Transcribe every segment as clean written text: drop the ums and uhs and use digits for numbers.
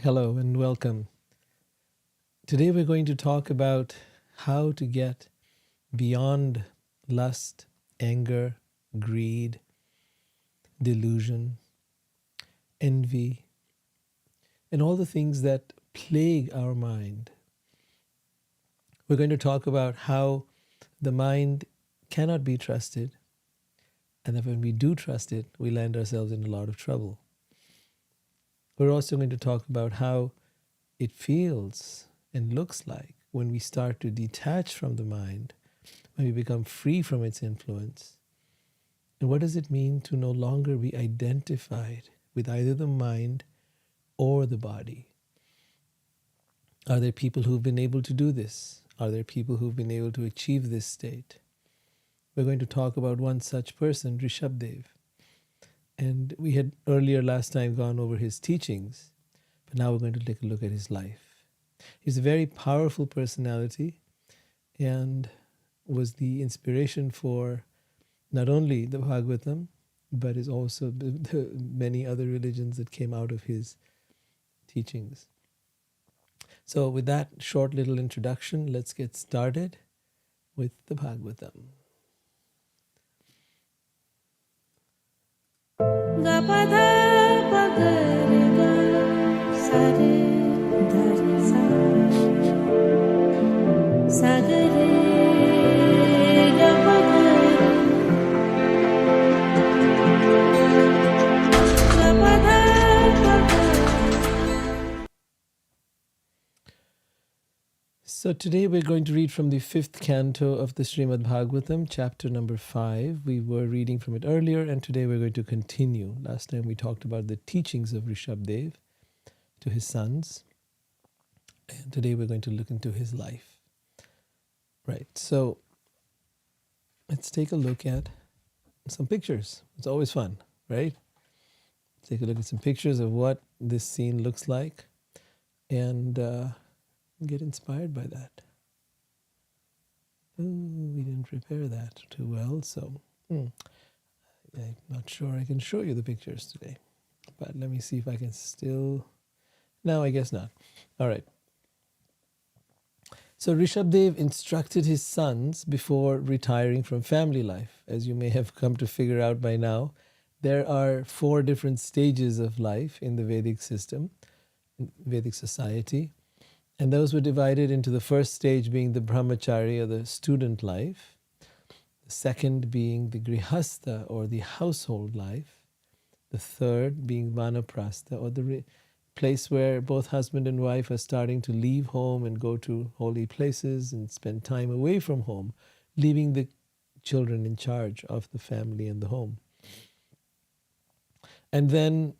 Hello and welcome. Today we're going to talk about how to get beyond lust, anger, greed, delusion, envy, and all the things that plague our mind. We're going to talk about how the mind cannot be trusted, and that when we do trust it, we land ourselves in a lot of trouble. We're also going to talk about how it feels and looks like when we start to detach from the mind, when we become free from its influence. And what does it mean to no longer be identified with either the mind or the body? Are there people who've been able to do this? Are there people who've been able to achieve this state? We're going to talk about one such person, Rishabdev. And we had earlier last time gone over his teachings, but now we're going to take a look at his life. He's a very powerful personality and was the inspiration for not only the Bhagavatam, but is also the many other religions that came out of his teachings. So with that short little introduction, let's get started with the Bhagavatam. Gapada pagariga sare dharsa sagare gapada So today we're going to read from the 5th canto of the Srimad Bhagavatam, chapter number 5. We were reading from it earlier, and today we're going to continue. Last time we talked about the teachings of Rishabdev to his sons, and today we're going to look into his life. Right, so let's take a look at some pictures. It's always fun, right? Take a look at some pictures of what this scene looks like, and get inspired by that. We didn't prepare that too well, so I'm not sure I can show you the pictures today. But let me see if I can still... No, I guess not. All right. So Rishabdev instructed his sons before retiring from family life. As you may have come to figure out by now, there are 4 different stages of life in the Vedic system, Vedic society. And those were divided into the first stage being the brahmachari, or the student life. The second being the grihastha, or the household life. The third being vanaprastha, or the place where both husband and wife are starting to leave home and go to holy places and spend time away from home, leaving the children in charge of the family and the home. And then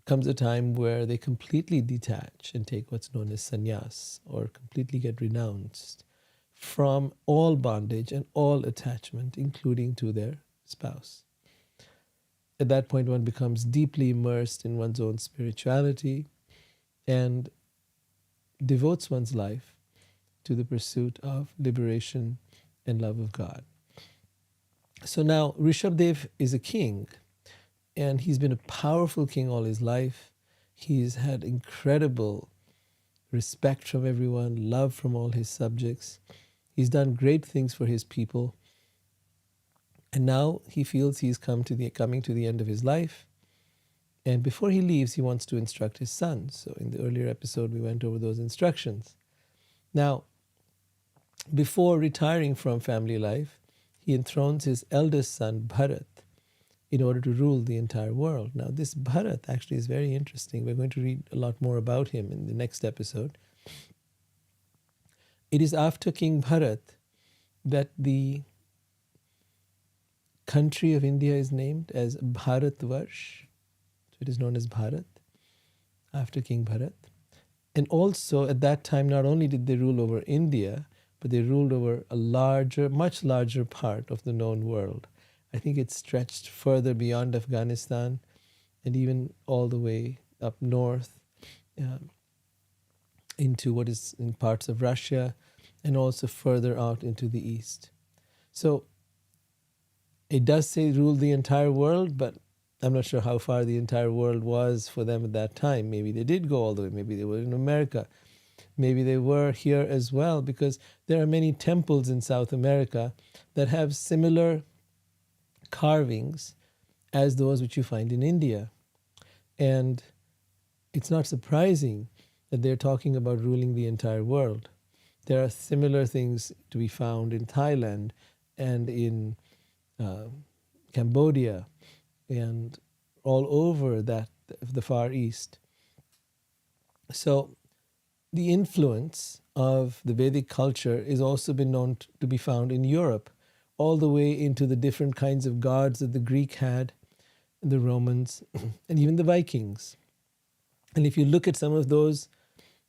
comes a time where they completely detach and take what's known as sannyas, or completely get renounced from all bondage and all attachment, including to their spouse. At that point, one becomes deeply immersed in one's own spirituality and devotes one's life to the pursuit of liberation and love of God. So now Rishabdev is a king, and he's been a powerful king all his life. He's had incredible respect from everyone, love from all his subjects. He's done great things for his people. And now he feels he's coming to the end of his life. And before he leaves, he wants to instruct his sons. So in the earlier episode, we went over those instructions. Now, before retiring from family life, he enthrones his eldest son, Bharat, in order to rule the entire world. Now, this Bharat actually is very interesting. We're going to read a lot more about him in the next episode. It is after King Bharat that the country of India is named as Bharatvarsh. So it is known as Bharat, after King Bharat. And also at that time, not only did they rule over India, but they ruled over a much larger part of the known world. I think it stretched further beyond Afghanistan and even all the way up north into what is in parts of Russia, and also further out into the east. So it does say rule the entire world, but I'm not sure how far the entire world was for them at that time. Maybe they did go all the way. Maybe they were in America. Maybe they were here as well, because there are many temples in South America that have similar carvings as those which you find in India. And it's not surprising that they're talking about ruling the entire world. There are similar things to be found in Thailand and in Cambodia and all over the Far East. So the influence of the Vedic culture is also been known to be found in Europe, all the way into the different kinds of gods that the Greek had, the Romans, and even the Vikings. And if you look at some of those,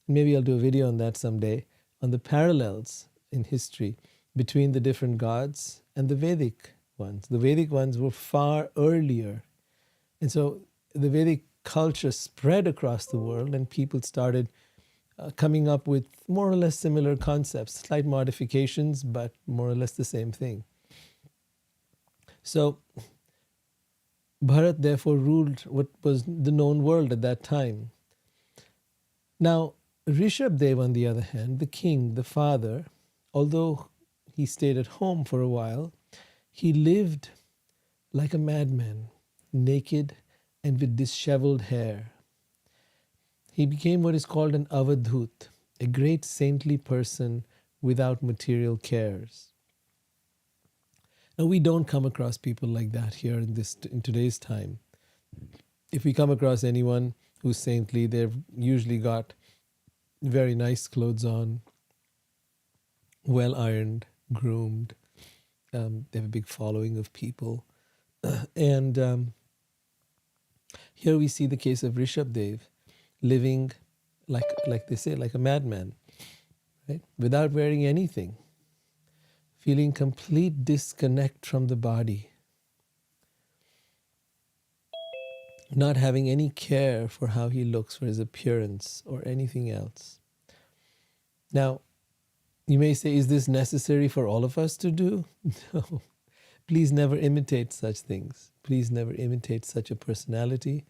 maybe I'll do a video on that someday, on the parallels in history between the different gods and the Vedic ones. The Vedic ones were far earlier. And so the Vedic culture spread across the world, and people started coming up with more or less similar concepts, slight modifications, but more or less the same thing. So Bharat therefore ruled what was the known world at that time. Now, Rishabdev, on the other hand, the king, the father, although he stayed at home for a while, he lived like a madman, naked and with disheveled hair. He became what is called an avadhut, a great saintly person without material cares. Now, we don't come across people like that here in today's time. If we come across anyone who's saintly, they've usually got very nice clothes on, well ironed, groomed. They have a big following of people. And here we see the case of Rishabdev living like they say, like a madman, right? Without wearing anything, feeling complete disconnect from the body, not having any care for how he looks, for his appearance or anything else. Now, you may say, is this necessary for all of us to do? No. Please never imitate such things. Please never imitate such a personality.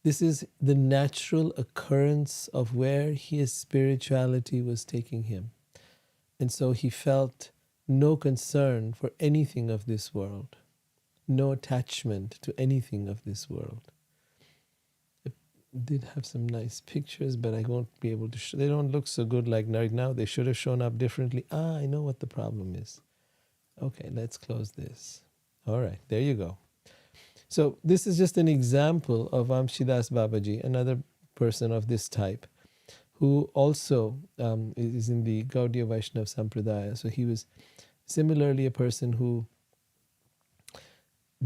This is the natural occurrence of where his spirituality was taking him. And so he felt no concern for anything of this world, no attachment to anything of this world. It did have some nice pictures, but I won't be able to show. They don't look so good like right now. They should have shown up differently. I know what the problem is. Okay, let's close this. All right, there you go. So this is just an example of Amshidas Babaji, another person of this type, who also is in the Gaudiya Vaishnava Sampradaya. So he was similarly a person who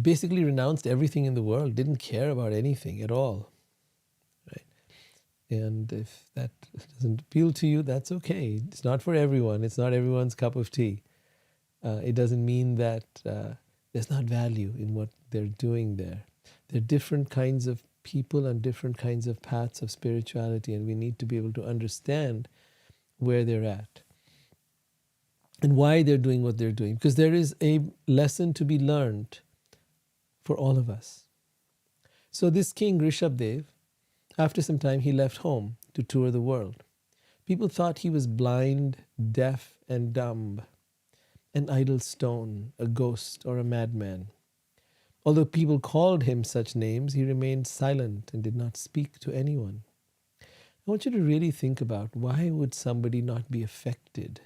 basically renounced everything in the world, didn't care about anything at all. Right? And if that doesn't appeal to you, that's okay. It's not for everyone. It's not everyone's cup of tea. It doesn't mean that there's not value in what they're doing there. There are different kinds of people and different kinds of paths of spirituality, and we need to be able to understand where they're at and why they're doing what they're doing, because there is a lesson to be learned for all of us. So this king, Rishabdev, after some time, he left home to tour the world. People thought he was blind, deaf, and dumb, an idle stone, a ghost, or a madman. Although people called him such names, he remained silent and did not speak to anyone. I want you to really think about, why would somebody not be affected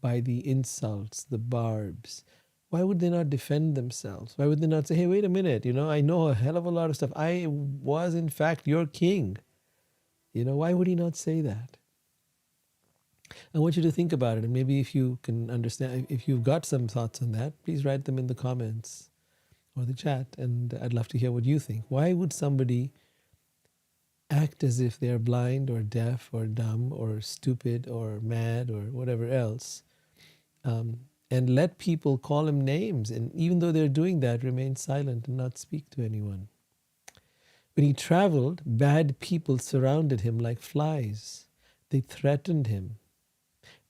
by the insults, the barbs? Why would they not defend themselves? Why would they not say, hey, wait a minute, I know a hell of a lot of stuff. I was, in fact, your king. Why would he not say that? I want you to think about it, and maybe if you can understand, if you've got some thoughts on that, please write them in the comments or the chat, and I'd love to hear what you think. Why would somebody act as if they're blind or deaf or dumb or stupid or mad or whatever else, and let people call him names, and even though they're doing that, remain silent and not speak to anyone? When he traveled, bad people surrounded him like flies. They threatened him.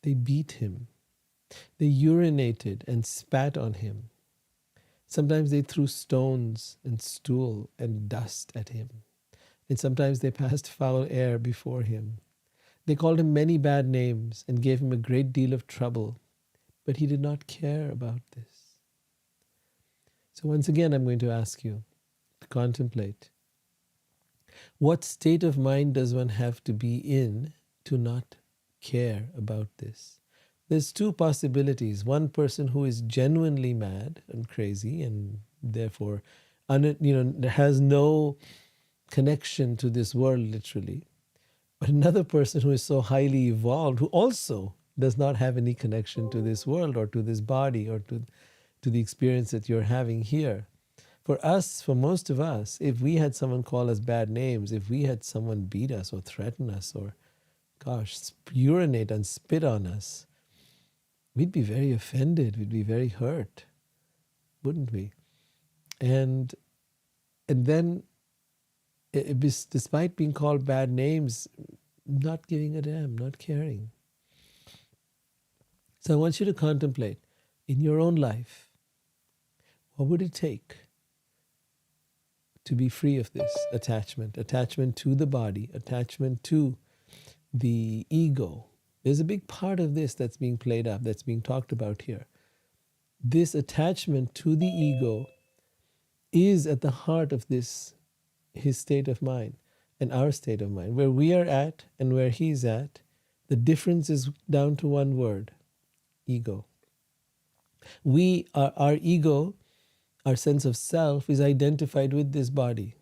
They beat him. They urinated and spat on him. Sometimes they threw stones and stool and dust at him. And sometimes they passed foul air before him. They called him many bad names and gave him a great deal of trouble, but he did not care about this. So once again, I'm going to ask you to contemplate. What state of mind does one have to be in to not care about this? There's two possibilities. One person who is genuinely mad and crazy and therefore has no connection to this world literally. But another person who is so highly evolved, who also does not have any connection to this world or to this body or to the experience that you're having here. For us, for most of us, if we had someone call us bad names, if we had someone beat us or threaten us or, urinate and spit on us, we'd be very offended, we'd be very hurt, wouldn't we? And then, despite being called bad names, not giving a damn, not caring. So I want you to contemplate, in your own life, what would it take to be free of this attachment to the body, attachment to the ego? There's a big part of this that's being played up, that's being talked about here. This attachment to the ego is at the heart of his state of mind and our state of mind. Where we are at and where he's at, the difference is down to one word: ego. Our ego, our sense of self, is identified with this body.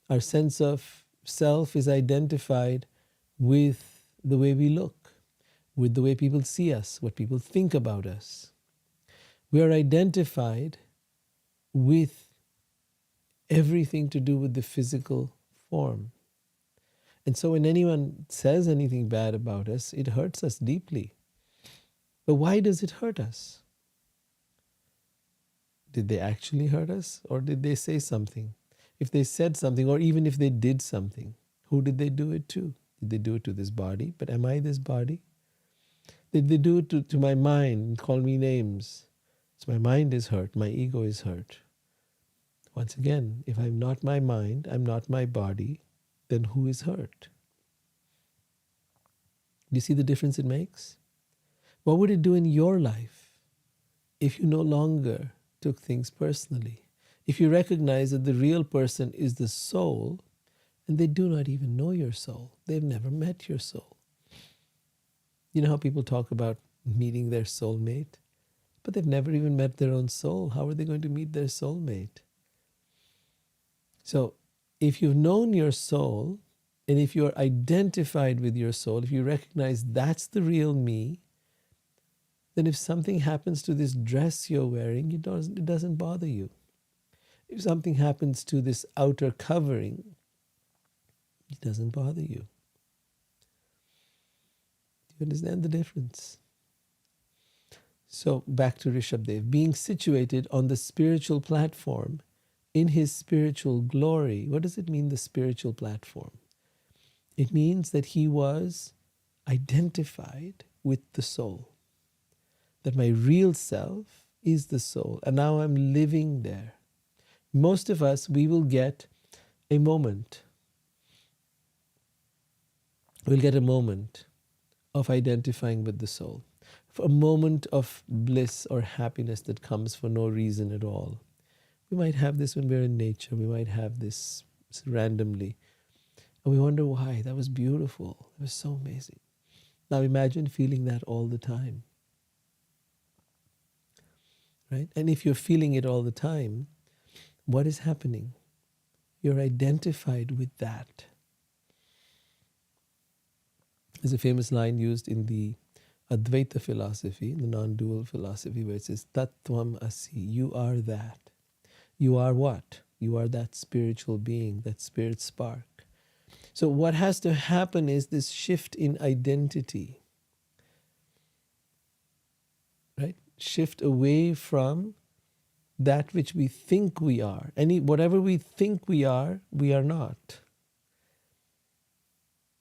Our sense of self is identified with the way we look, with the way people see us, what people think about us. We are identified with everything to do with the physical form. And so when anyone says anything bad about us, it hurts us deeply. But why does it hurt us? Did they actually hurt us, or did they say something? If they said something, or even if they did something, who did they do it to? Did they do it to this body? But am I this body? Did they do it to my mind and call me names? So my mind is hurt, my ego is hurt. Once again, if I'm not my mind, I'm not my body, then who is hurt? Do you see the difference it makes? What would it do in your life if you no longer took things personally? If you recognize that the real person is the soul, and they do not even know your soul. They've never met your soul. You know how people talk about meeting their soulmate? But they've never even met their own soul. How are they going to meet their soulmate? So if you've known your soul, and if you're identified with your soul, if you recognize that's the real me, then if something happens to this dress you're wearing, it doesn't bother you. If something happens to this outer covering, it doesn't bother you. Do you understand the difference? So back to Rishabdev, being situated on the spiritual platform in his spiritual glory. What does it mean, the spiritual platform? It means that he was identified with the soul. That my real self is the soul, and now I'm living there. Most of us, we will get a moment. We'll get a moment of identifying with the soul. A moment of bliss or happiness that comes for no reason at all. We might have this when we're in nature. We might have this randomly. And we wonder why. That was beautiful. It was so amazing. Now imagine feeling that all the time. Right? And if you're feeling it all the time, what is happening? You're identified with that. There's a famous line used in the Advaita philosophy, the non-dual philosophy, where it says, Tattvam asi, you are that. You are what? You are that spiritual being, that spirit spark. So what has to happen is this shift in identity. Right? Shift away from that which we think we are. Whatever we think we are not.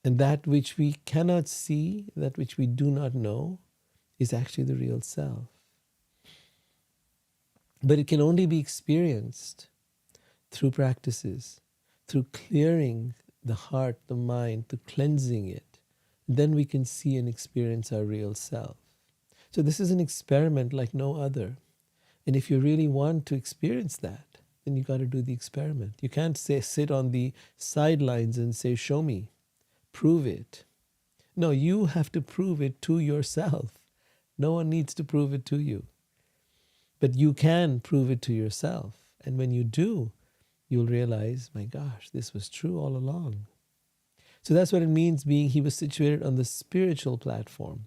And that which we cannot see, that which we do not know, is actually the real self. But it can only be experienced through practices, through clearing the heart, the mind, through cleansing it. Then we can see and experience our real self. So this is an experiment like no other. And if you really want to experience that, then you got to do the experiment. You can't sit on the sidelines and say, show me, prove it. No, you have to prove it to yourself. No one needs to prove it to you. But you can prove it to yourself. And when you do, you'll realize, my gosh, this was true all along. So that's what it means being, he was situated on the spiritual platform,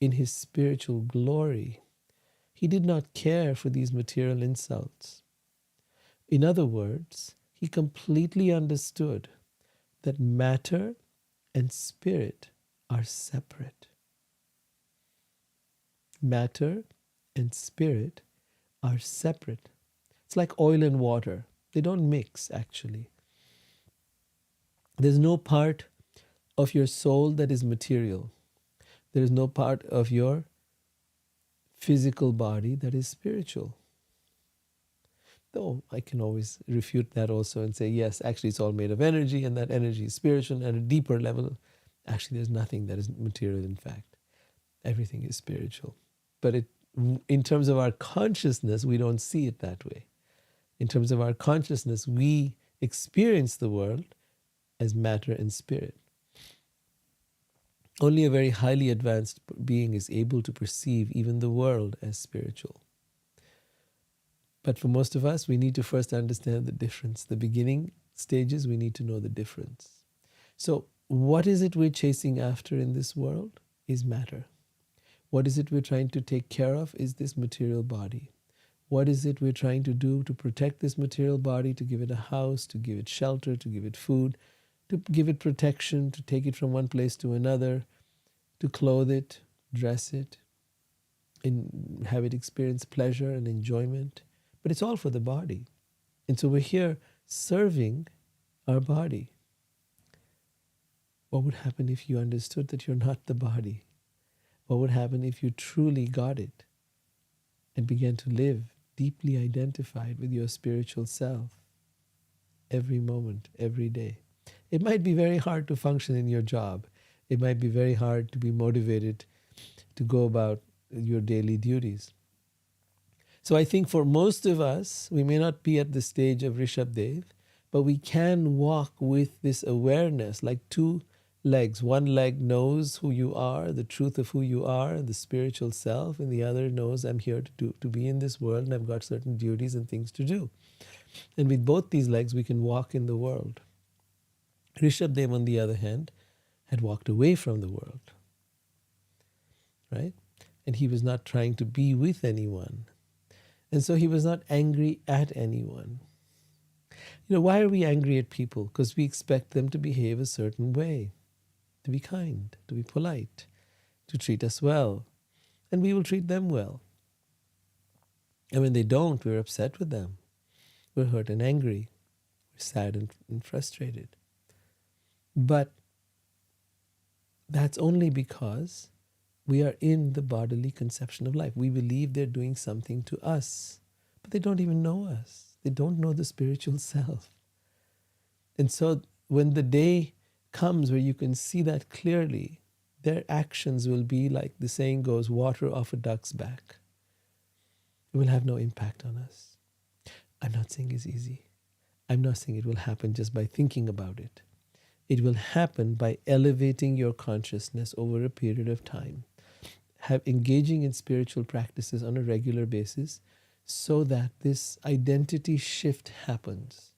in his spiritual glory. He did not care for these material insults. In other words, he completely understood that matter and spirit are separate. Matter and spirit are separate. It's like oil and water. They don't mix, actually. There's no part of your soul that is material. There is no part of your physical body that is spiritual. Though I can always refute that also and say, yes, actually it's all made of energy, and that energy is spiritual. At a deeper level, actually there's nothing that is material, in fact. Everything is spiritual. But in terms of our consciousness, we don't see it that way. In terms of our consciousness, we experience the world as matter and spirit. Only a very highly advanced being is able to perceive even the world as spiritual. But for most of us, we need to first understand the difference. The beginning stages, we need to know the difference. So what is it we're chasing after in this world? Is matter. What is it we're trying to take care of? Is this material body. What is it we're trying to do to protect this material body, to give it a house, to give it shelter, to give it food, to give it protection, to take it from one place to another, to clothe it, dress it, and have it experience pleasure and enjoyment. But it's all for the body. And so we're here serving our body. What would happen if you understood that you're not the body? What would happen if you truly got it and began to live deeply identified with your spiritual self every moment, every day? It might be very hard to function in your job. It might be very hard to be motivated to go about your daily duties. So I think for most of us, we may not be at the stage of Rishabdev, but we can walk with this awareness like two legs. One leg knows who you are, the truth of who you are, the spiritual self, and the other knows I'm here to be in this world and I've got certain duties and things to do. And with both these legs, we can walk in the world. Rishabdev, on the other hand, had walked away from the world, right? And he was not trying to be with anyone. And so he was not angry at anyone. Why are we angry at people? Because we expect them to behave a certain way, to be kind, to be polite, to treat us well. And we will treat them well. And when they don't, we're upset with them. We're hurt and angry. We're sad and frustrated. But that's only because we are in the bodily conception of life. We believe they're doing something to us, but they don't even know us. They don't know the spiritual self. And so when the day comes where you can see that clearly, their actions will be like the saying goes, water off a duck's back. It will have no impact on us. I'm not saying it's easy. I'm not saying it will happen just by thinking about it. It will happen by elevating your consciousness over a period of time. Engaging in spiritual practices on a regular basis so that this identity shift happens.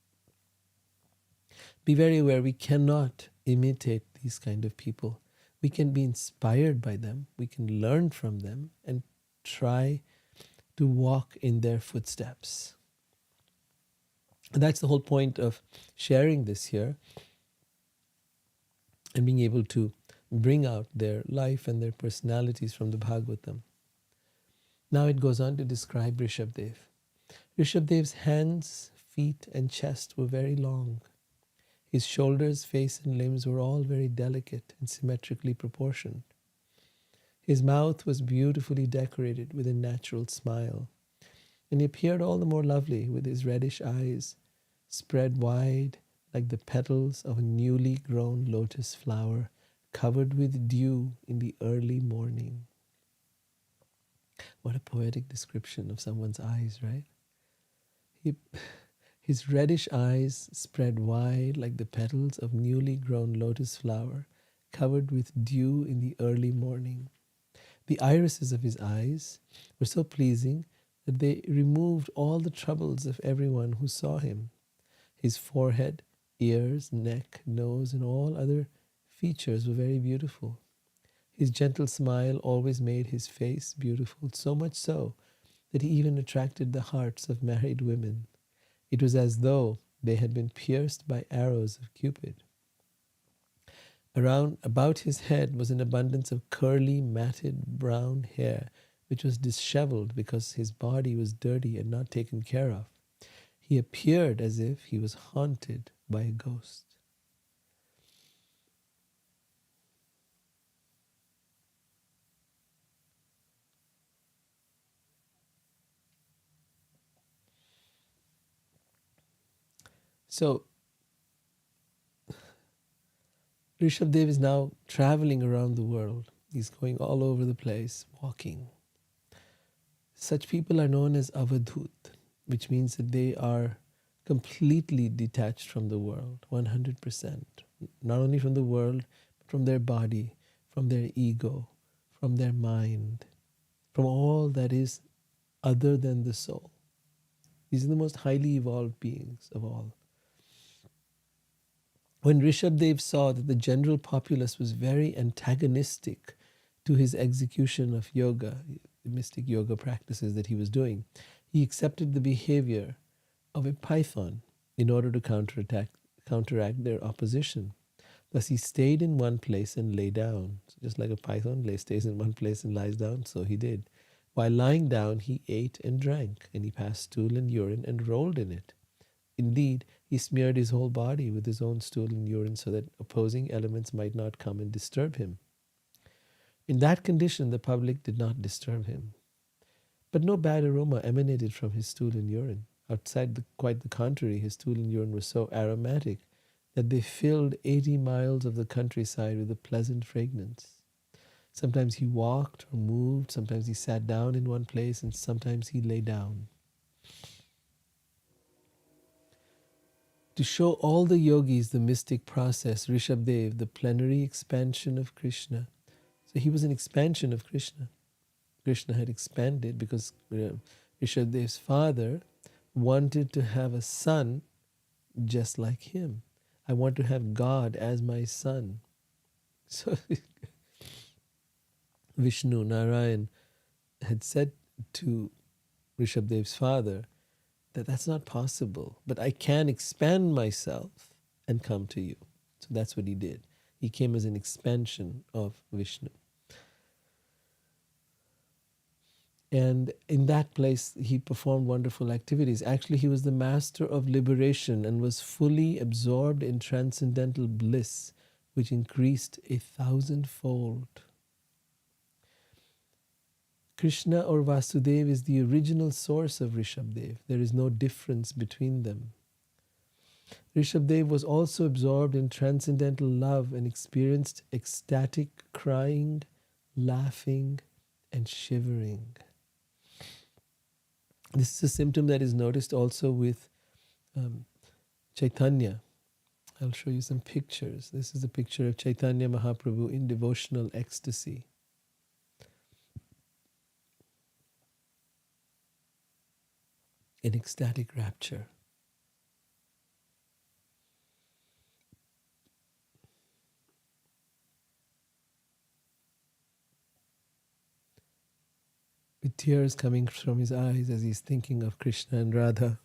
Be very aware, we cannot imitate these kind of people. We can be inspired by them. We can learn from them and try to walk in their footsteps. And that's the whole point of sharing this here and being able to bring out their life and their personalities from the Bhagavatam. Now it goes on to describe Rishabdev. Rishabdev's hands, feet, and chest were very long. His shoulders, face, and limbs were all very delicate and symmetrically proportioned. His mouth was beautifully decorated with a natural smile, And he appeared all the more lovely with his reddish eyes spread wide like the petals of a newly grown lotus flower covered with dew in the early morning. What a poetic description of someone's eyes, right? He, his reddish eyes spread wide like the petals of newly grown lotus flower covered with dew in the early morning. The irises of his eyes were so pleasing that they removed all the troubles of everyone who saw him. His forehead, ears, neck, nose, and all other features were very beautiful. His gentle smile always made his face beautiful, so much so that he even attracted the hearts of married women. It was as though they had been pierced by arrows of Cupid. About his head was an abundance of curly, matted brown hair, which was disheveled because his body was dirty and not taken care of. He appeared as if he was haunted by a ghost. So, Rishabdev is now traveling around the world. He's going all over the place, walking. Such people are known as avadhut, which means that they are completely detached from the world, 100%. Not only from the world, but from their body, from their ego, from their mind, from all that is other than the soul. These are the most highly evolved beings of all. When Rishabdev saw that the general populace was very antagonistic to his execution of yoga, the mystic yoga practices that he was doing, he accepted the behavior of a python in order to counteract their opposition. Thus he stayed in one place and lay down. So just like a python stays in one place and lies down, so he did. While lying down, he ate and drank, and he passed stool and urine and rolled in it. Indeed, he smeared his whole body with his own stool and urine so that opposing elements might not come and disturb him. In that condition, the public did not disturb him. But no bad aroma emanated from his stool and urine. Quite the contrary, his stool and urine were so aromatic that they filled 80 miles of the countryside with a pleasant fragrance. Sometimes he walked or moved, sometimes he sat down in one place, and sometimes he lay down. To show all the yogis the mystic process, Rishabdev, the plenary expansion of Krishna. So he was an expansion of Krishna. Krishna had expanded because Rishabdev's father wanted to have a son just like him. I want to have God as my son. So Vishnu, Narayan, had said to Rishabdev's father that that's not possible, but I can expand myself and come to you. So that's what he did. He came as an expansion of Vishnu. And in that place, he performed wonderful activities. Actually, he was the master of liberation and was fully absorbed in transcendental bliss, which increased 1,000-fold. Krishna or Vasudeva is the original source of Rishabdev. There is no difference between them. Rishabdev was also absorbed in transcendental love and experienced ecstatic crying, laughing, and shivering. This is a symptom that is noticed also with Chaitanya. I'll show you some pictures. This is a picture of Chaitanya Mahaprabhu in devotional ecstasy. In ecstatic rapture. With tears coming from his eyes as he's thinking of Krishna and Radha,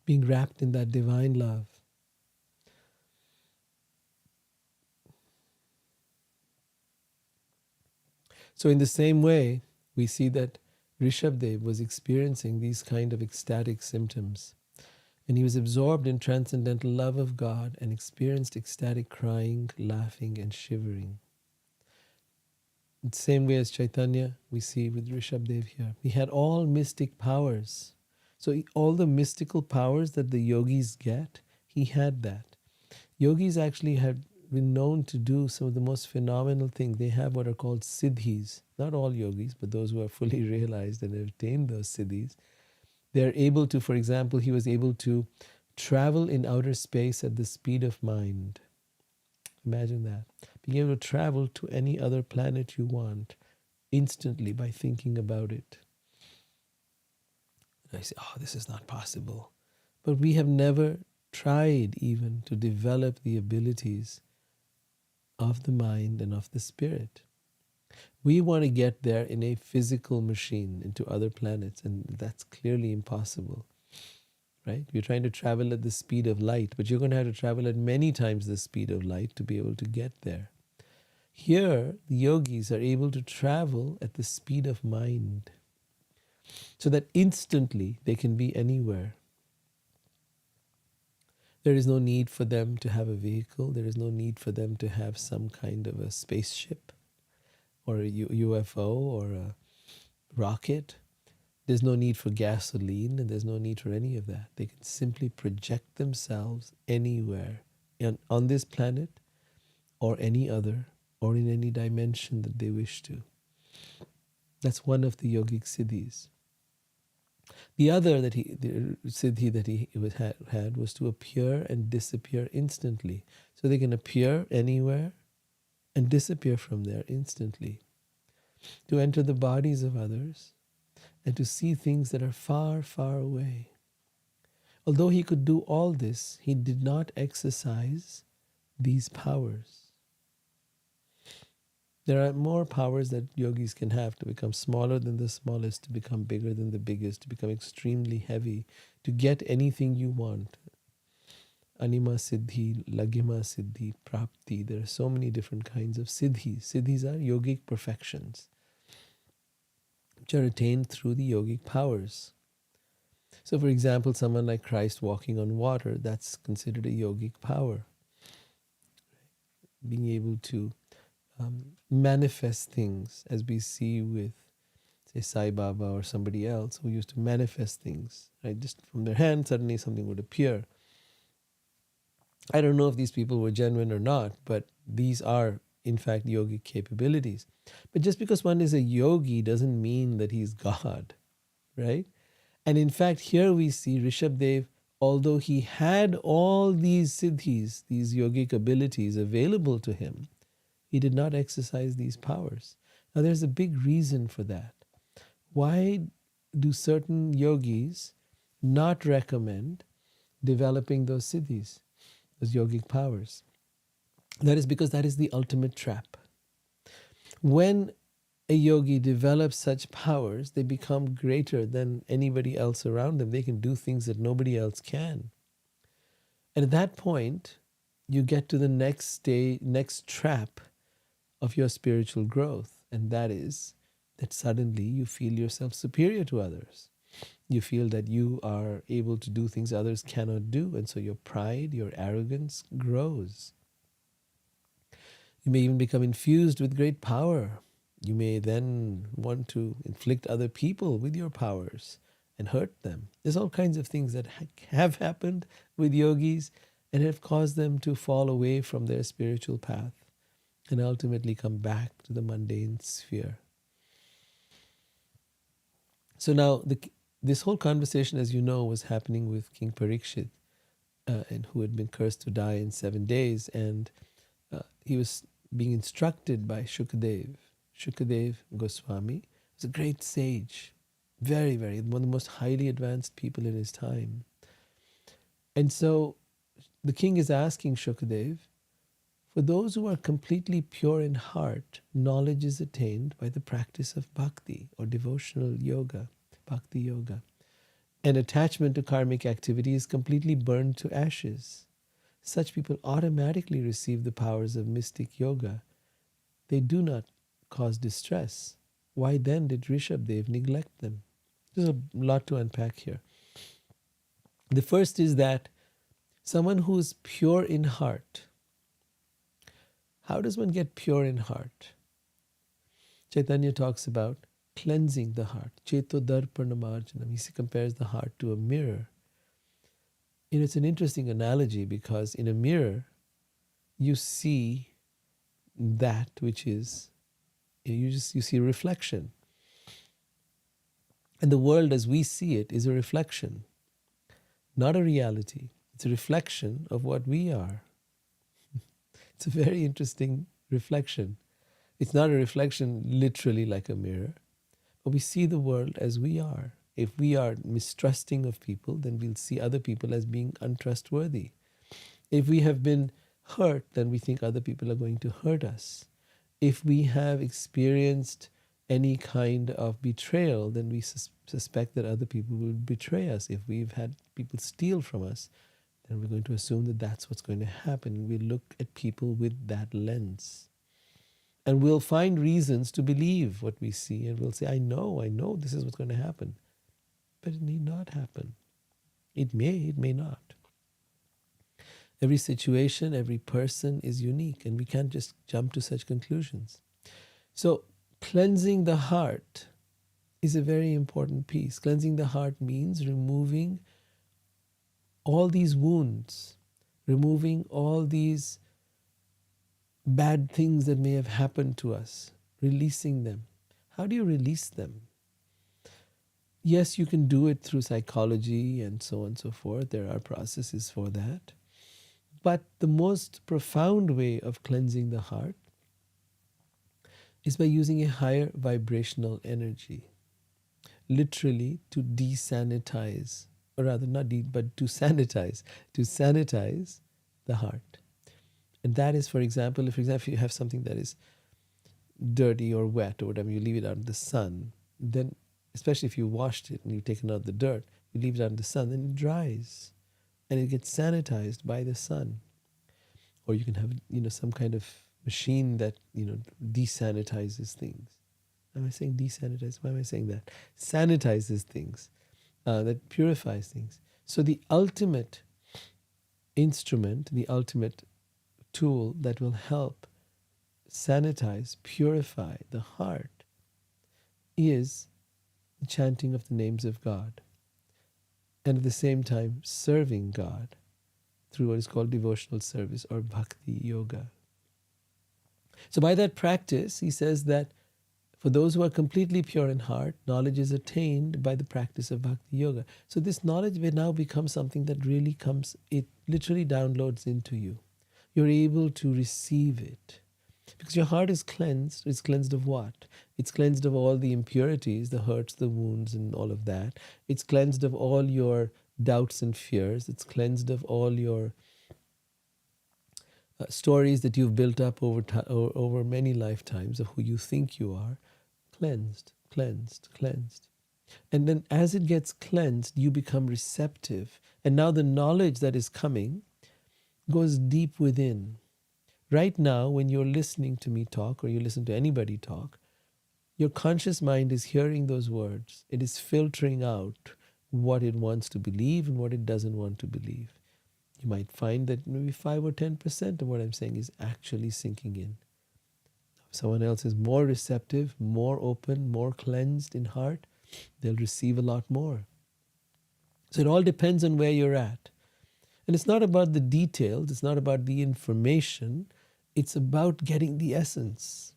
being wrapped in that divine love. So in the same way, we see that Rishabdev was experiencing these kind of ecstatic symptoms. And he was absorbed in transcendental love of God and experienced ecstatic crying, laughing, and shivering. The same way as Chaitanya, we see with Rishabdev here. He had all mystic powers. So all the mystical powers that the yogis get, he had that. Yogis actually have been known to do some of the most phenomenal things. They have what are called siddhis. Not all yogis, but those who are fully realized and have attained those siddhis. They're able to, for example, he was able to travel in outer space at the speed of mind. Imagine that. Being able to travel to any other planet you want instantly by thinking about it. And I say, oh, this is not possible. But we have never tried even to develop the abilities of the mind and of the spirit. We want to get there in a physical machine into other planets, and that's clearly impossible. Right? You're trying to travel at the speed of light, but you're going to have to travel at many times the speed of light to be able to get there. Here, the yogis are able to travel at the speed of mind, so that instantly they can be anywhere. There is no need for them to have a vehicle. There is no need for them to have some kind of a spaceship or a UFO or a rocket. There's no need for gasoline, and there's no need for any of that. They can simply project themselves anywhere on this planet or any other, or in any dimension that they wish to. That's one of the yogic siddhis. The other the siddhi that he had was to appear and disappear instantly. So they can appear anywhere and disappear from there instantly. To enter the bodies of others and to see things that are far, far away. Although he could do all this, he did not exercise these powers. There are more powers that yogis can have, to become smaller than the smallest, to become bigger than the biggest, to become extremely heavy, to get anything you want. Anima siddhi, lagima siddhi, prapti. There are so many different kinds of siddhis. Siddhis are yogic perfections, which are attained through the yogic powers. So for example, someone like Christ walking on water, that's considered a yogic power. Being able to manifest things, as we see with, say, Sai Baba or somebody else who used to manifest things, right? Just from their hand, suddenly something would appear. I don't know if these people were genuine or not, but these are, in fact, yogic capabilities. But just because one is a yogi doesn't mean that he's God, right? And in fact, here we see Rishabdev, although he had all these siddhis, these yogic abilities available to him, he did not exercise these powers. Now there's a big reason for that. Why do certain yogis not recommend developing those siddhis, those yogic powers? That is because that is the ultimate trap. When a yogi develops such powers, they become greater than anybody else around them. They can do things that nobody else can. And at that point, you get to the next stage, next trap of your spiritual growth, and that is that suddenly you feel yourself superior to others. You feel that you are able to do things others cannot do, and so your pride, your arrogance grows. You may even become infused with great power. You may then want to inflict other people with your powers and hurt them. There's all kinds of things that have happened with yogis and have caused them to fall away from their spiritual path and ultimately come back to the mundane sphere. So now this whole conversation, as you know, was happening with King Parikshit, and who had been cursed to die in 7 days, and he was being instructed by Shukadev. Shukadev Goswami was a great sage, very, very, one of the most highly advanced people in his time. And so the king is asking Shukadev, for those who are completely pure in heart, knowledge is attained by the practice of bhakti or devotional yoga, bhakti yoga. And attachment to karmic activity is completely burned to ashes. Such people automatically receive the powers of mystic yoga. They do not cause distress. Why then did Rishabdev neglect them? There's a lot to unpack here. The first is that someone who is pure in heart, how does one get pure in heart? Chaitanya talks about cleansing the heart. Cheto darpanamarjanam. He compares the heart to a mirror. It's an interesting analogy because in a mirror, you see that which is, you see a reflection. And the world as we see it is a reflection, not a reality. It's a reflection of what we are. It's a very interesting reflection. It's not a reflection literally like a mirror, but we see the world as we are. If we are mistrusting of people, then we'll see other people as being untrustworthy. If we have been hurt, then we think other people are going to hurt us. If we have experienced any kind of betrayal, then we suspect that other people will betray us. If we've had people steal from us, then we're going to assume that that's what's going to happen. We look at people with that lens. And we'll find reasons to believe what we see, and we'll say, I know this is what's going to happen. But it need not happen. It may not. Every situation, every person is unique, and we can't just jump to such conclusions. So cleansing the heart is a very important piece. Cleansing the heart means removing all these wounds, removing all these bad things that may have happened to us, releasing them. How do you release them? Yes, you can do it through psychology and so on and so forth. There are processes for that. But the most profound way of cleansing the heart is by using a higher vibrational energy. Literally to desanitize, or rather not but to sanitize the heart. And that is, for example, if you have something that is dirty or wet or whatever, you leave it out in the sun, then especially if you washed it and you've taken out the dirt, you leave it out in the sun, then it dries and it gets sanitized by the sun. Or you can have, some kind of machine that, desanitizes things. Am I saying desanitize? Why am I saying that? Sanitizes things, that purifies things. So the ultimate instrument, the ultimate tool that will help sanitize, purify the heart is the chanting of the names of God, and at the same time serving God through what is called devotional service or Bhakti yoga. So by that practice, he says that for those who are completely pure in heart, knowledge is attained by the practice of Bhakti yoga. So this knowledge will now become something that really comes, it literally downloads into you. You're able to receive it. Because your heart is cleansed. It's cleansed of what? It's cleansed of all the impurities, the hurts, the wounds, and all of that. It's cleansed of all your doubts and fears. It's cleansed of all your stories that you've built up over many lifetimes of who you think you are. Cleansed, cleansed, cleansed. And then as it gets cleansed, you become receptive. And now the knowledge that is coming goes deep within. Right now, when you're listening to me talk, or you listen to anybody talk, your conscious mind is hearing those words. It is filtering out what it wants to believe and what it doesn't want to believe. You might find that maybe 5 or 10% of what I'm saying is actually sinking in. If someone else is more receptive, more open, more cleansed in heart, they'll receive a lot more. So it all depends on where you're at. And it's not about the details, it's not about the information, it's about getting the essence.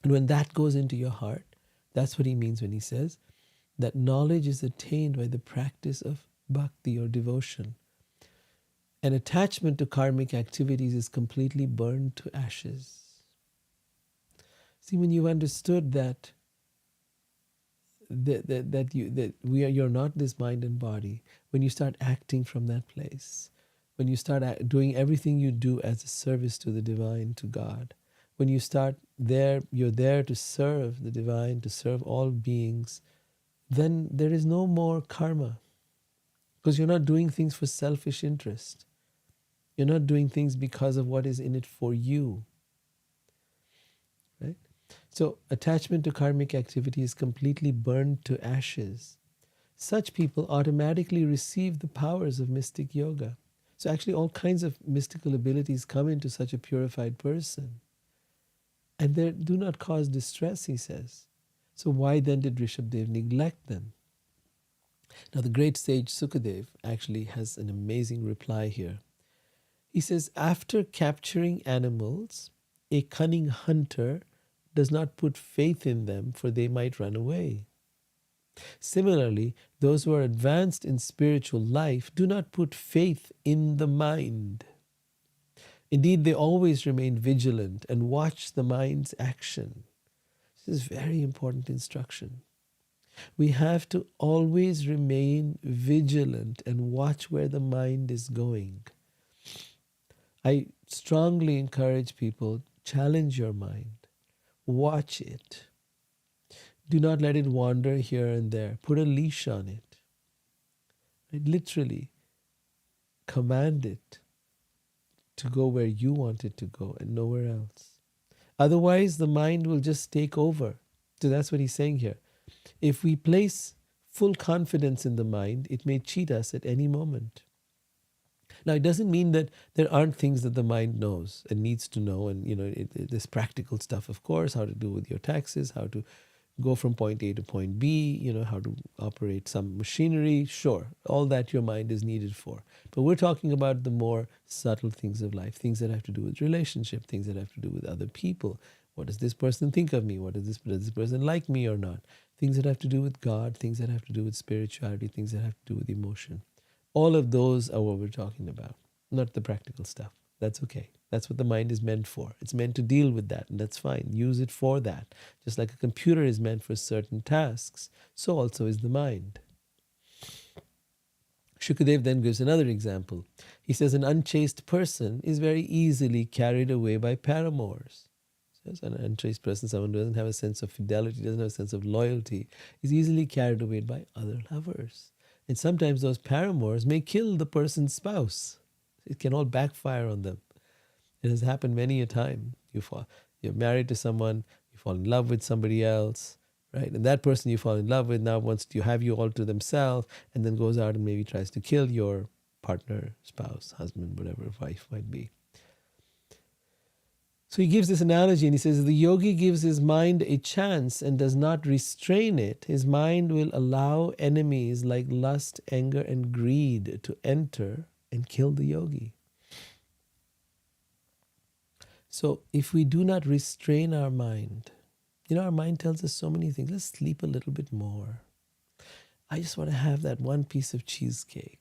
And when that goes into your heart, that's what he means when he says that knowledge is attained by the practice of bhakti or devotion. And attachment to karmic activities is completely burned to ashes. See, when you've understood that you're not this mind and body, when you start acting from that place, when you start doing everything you do as a service to the divine, to God, when you start there, you're there to serve the divine, to serve all beings, then there is no more karma. Because you're not doing things for selfish interest. You're not doing things because of what is in it for you. Right? So attachment to karmic activity is completely burned to ashes. Such people automatically receive the powers of mystic yoga. So actually all kinds of mystical abilities come into such a purified person. And they do not cause distress, he says. So why then did Rishabdev neglect them? Now the great sage Sukadev actually has an amazing reply here. He says, after capturing animals, a cunning hunter does not put faith in them, for they might run away. Similarly, those who are advanced in spiritual life do not put faith in the mind. Indeed, they always remain vigilant and watch the mind's action. This is very important instruction. We have to always remain vigilant and watch where the mind is going. I strongly encourage people, challenge your mind. Watch it. Do not let it wander here and there. Put a leash on it. Literally, command it to go where you want it to go and nowhere else. Otherwise, the mind will just take over. So that's what he's saying here. If we place full confidence in the mind, it may cheat us at any moment. Now, it doesn't mean that there aren't things that the mind knows and needs to know. And, there's practical stuff, of course, how to do with your taxes, how to go from point A to point B, how to operate some machinery. Sure, all that your mind is needed for. But we're talking about the more subtle things of life, things that have to do with relationship, things that have to do with other people. What does this person think of me? Does this person like me or not? Things that have to do with God, things that have to do with spirituality, things that have to do with emotion. All of those are what we're talking about, not the practical stuff. That's okay. That's what the mind is meant for. It's meant to deal with that, and that's fine. Use it for that. Just like a computer is meant for certain tasks, so also is the mind. Shukadev then gives another example. He says an unchaste person is very easily carried away by paramours. Says an unchaste person, someone who doesn't have a sense of fidelity, doesn't have a sense of loyalty, is easily carried away by other lovers. And sometimes those paramours may kill the person's spouse. It can all backfire on them. It has happened many a time. You're married to someone, you fall in love with somebody else, right? And that person you fall in love with now wants to have you all to themselves, and then goes out and maybe tries to kill your partner, spouse, husband, whatever, wife might be. So he gives this analogy and he says, the yogi gives his mind a chance and does not restrain it. His mind will allow enemies like lust, anger, and greed to enter and kill the yogi. So if we do not restrain our mind, our mind tells us so many things. Let's sleep a little bit more. I just want to have that one piece of cheesecake.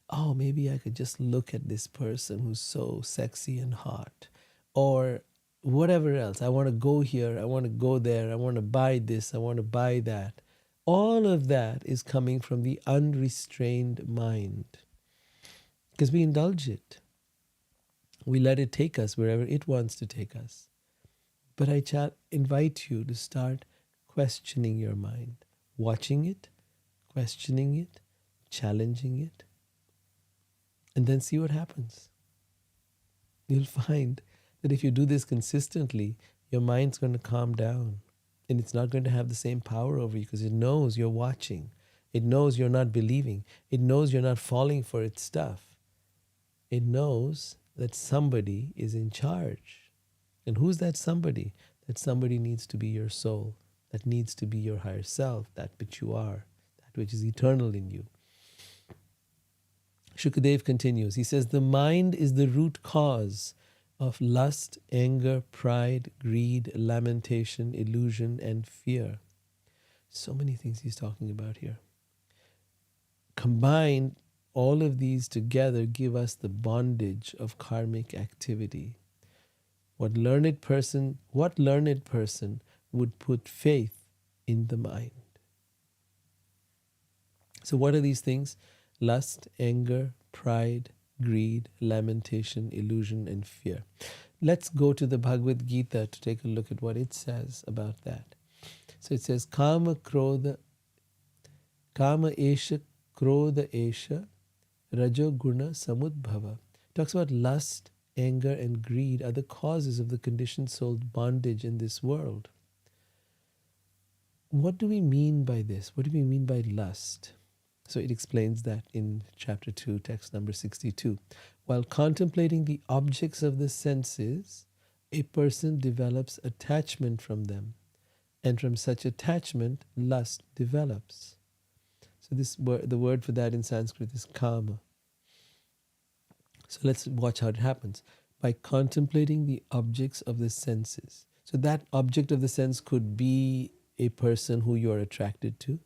Oh, maybe I could just look at this person who's so sexy and hot. Or whatever else. I want to go here, I want to go there, I want to buy this, I want to buy that. All of that is coming from the unrestrained mind. Because we indulge it. We let it take us wherever it wants to take us. But I invite you to start questioning your mind. Watching it, questioning it, challenging it. And then see what happens. You'll find that if you do this consistently, your mind's going to calm down. And it's not going to have the same power over you because it knows you're watching. It knows you're not believing. It knows you're not falling for its stuff. It knows that somebody is in charge. And who's that somebody? That somebody needs to be your soul. That needs to be your higher self, that which you are, that which is eternal in you. Shukadev continues. He says, the mind is the root cause of lust, anger, pride, greed, lamentation, illusion, and fear. So many things he's talking about here. Combined, all of these together give us the bondage of karmic activity. What learned person would put faith in the mind? So what are these things? Lust, anger, pride, greed, lamentation, illusion, and fear. Let's go to the Bhagavad Gita to take a look at what it says about that. So it says, Kama esha, krodha esha, rajo guna samudbhava. It talks about lust, anger, and greed are the causes of the conditioned soul's bondage in this world. What do we mean by this? What do we mean by lust? So it explains that in chapter 2, text number 62. While contemplating the objects of the senses, a person develops attachment from them, and from such attachment, lust develops. So the word for that in Sanskrit is kama. So let's watch how it happens. By contemplating the objects of the senses. So that object of the sense could be a person who you are attracted to.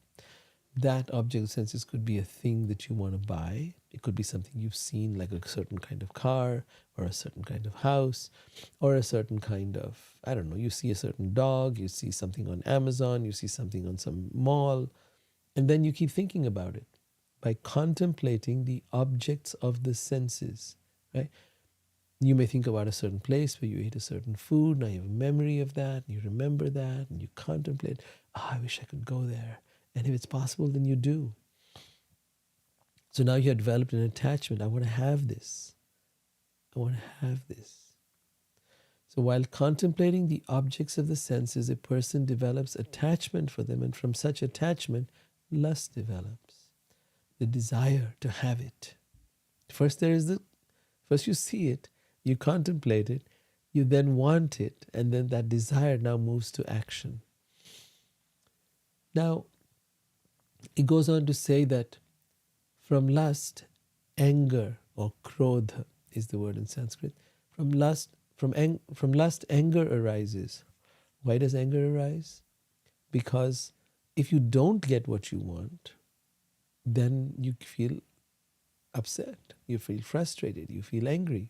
That object of the senses could be a thing that you want to buy. It could be something you've seen, like a certain kind of car, or a certain kind of house, or a certain kind of, I don't know, you see a certain dog, you see something on Amazon, you see something on some mall, and then you keep thinking about it. By contemplating the objects of the senses, right? You may think about a certain place where you ate a certain food, now you have a memory of that, and you remember that, and you contemplate, I wish I could go there. And if it's possible, then you do. So now you have developed an attachment. I want to have this. I want to have this. So while contemplating the objects of the senses, a person develops attachment for them, and from such attachment, lust develops. The desire to have it. First you see it, you contemplate it, you then want it, and then that desire now moves to action. Now, it goes on to say that from lust, anger, or krodha is the word in Sanskrit. From lust, anger arises. Why does anger arise? Because if you don't get what you want, then you feel upset, you feel frustrated, you feel angry.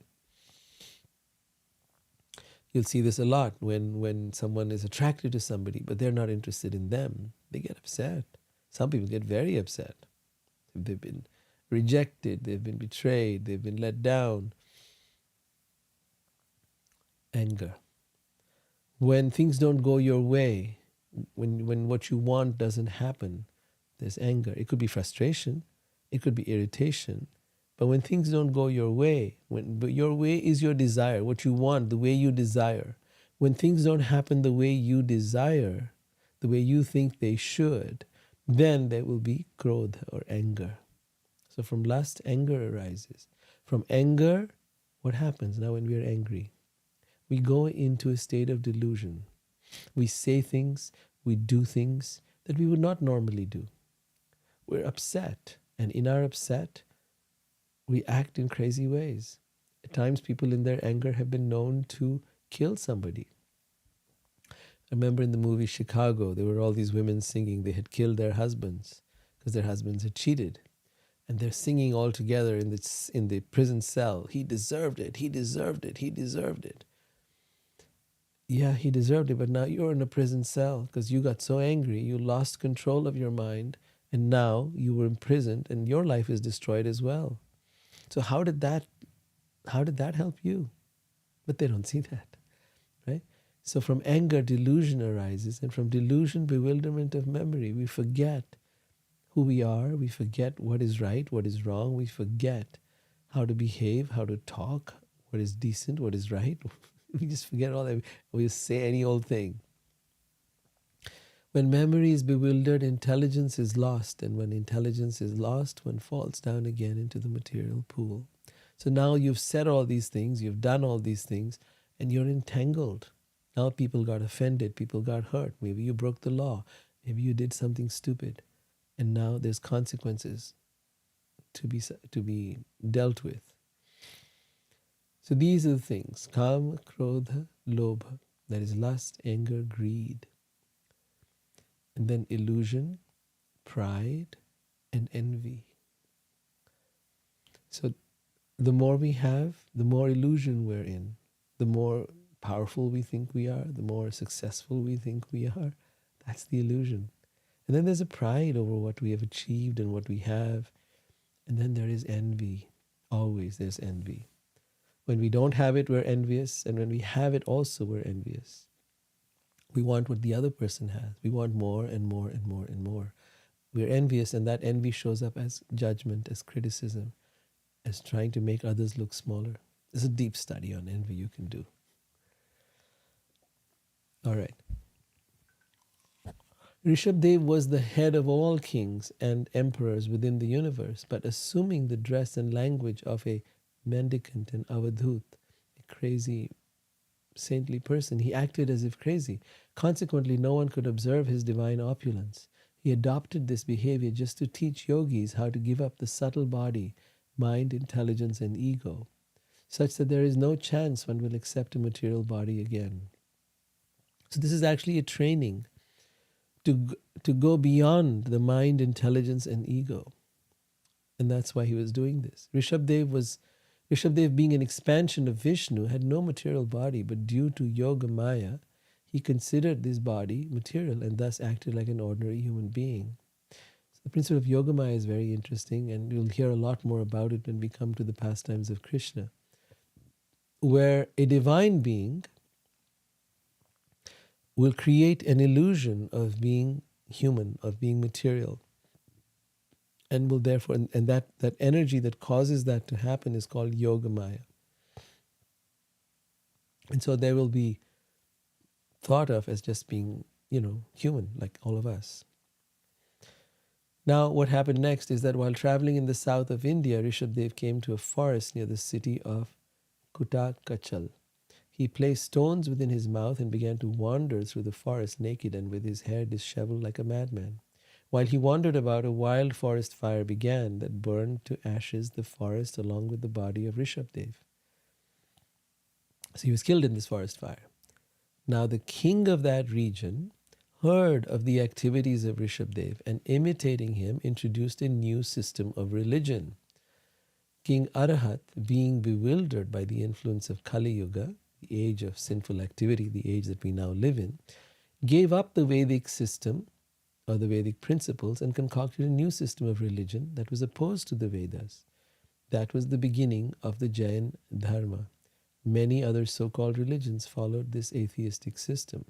You'll see this a lot when someone is attracted to somebody, but they're not interested in them. They get upset. Some people get very upset. They've been rejected, they've been betrayed, they've been let down. Anger. When things don't go your way, when what you want doesn't happen, there's anger. It could be frustration, it could be irritation. But when things don't go your way, but your way is your desire, what you want, the way you desire. When things don't happen the way you desire, the way you think they should, then there will be krodha or anger. So from lust, anger arises. From anger, what happens now when we are angry? We go into a state of delusion. We say things, we do things that we would not normally do. We're upset, and in our upset, we act in crazy ways. At times, people in their anger have been known to kill somebody. I remember in the movie Chicago, there were all these women singing they had killed their husbands because their husbands had cheated. And they're singing all together in the prison cell. He deserved it, he deserved it, he deserved it. Yeah, he deserved it, but now you're in a prison cell because you got so angry, you lost control of your mind, and now you were imprisoned and your life is destroyed as well. So how did that help you? But they don't see that, right? So from anger, delusion arises, and from delusion, bewilderment of memory. We forget who we are, we forget what is right, what is wrong, we forget how to behave, how to talk, what is decent, what is right. We just forget all that. We say any old thing. When memory is bewildered, intelligence is lost. And when intelligence is lost, one falls down again into the material pool. So now you've said all these things, you've done all these things, and you're entangled. Now people got offended, people got hurt. Maybe you broke the law. Maybe you did something stupid. And now there's consequences to be dealt with. So these are the things: kama, krodha, lobha, that is lust, anger, greed. And then illusion, pride, and envy. So the more we have, the more illusion we're in. The more powerful we think we are, the more successful we think we are. That's the illusion. And then there's a pride over what we have achieved and what we have. And then there is envy. Always there's envy. When we don't have it, we're envious. And when we have it also, we're envious. We want what the other person has. We want more and more and more and more. We're envious, and that envy shows up as judgment, as criticism, as trying to make others look smaller. There's a deep study on envy you can do. All right. Rishabdev was the head of all kings and emperors within the universe, but assuming the dress and language of a mendicant in Avadhut, a crazy saintly person. He acted as if crazy. Consequently, no one could observe his divine opulence. He adopted this behavior just to teach yogis how to give up the subtle body, mind, intelligence, and ego, such that there is no chance one will accept a material body again. So this is actually a training to go beyond the mind, intelligence, and ego. And that's why he was doing this. Rishabdev, being an expansion of Vishnu, had no material body, but due to Yoga Maya, he considered this body material and thus acted like an ordinary human being. So the principle of Yoga Maya is very interesting, and you'll hear a lot more about it when we come to the pastimes of Krishna, where a divine being will create an illusion of being human, of being material, and will therefore, and that energy that causes that to happen is called Yoga Maya. And so they will be thought of as just being, human, like all of us. Now, what happened next is that while traveling in the south of India, Rishabdev came to a forest near the city of Kutakachal. He placed stones within his mouth and began to wander through the forest naked and with his hair disheveled like a madman. While he wandered about, a wild forest fire began that burned to ashes the forest along with the body of Rishabdev. So he was killed in this forest fire. Now the king of that region heard of the activities of Rishabdev and imitating him introduced a new system of religion. King Arahat, being bewildered by the influence of Kali Yuga, the age of sinful activity, the age that we now live in, gave up the Vedic system or the Vedic principles and concocted a new system of religion that was opposed to the Vedas. That was the beginning of the Jain Dharma. Many other so-called religions followed this atheistic system.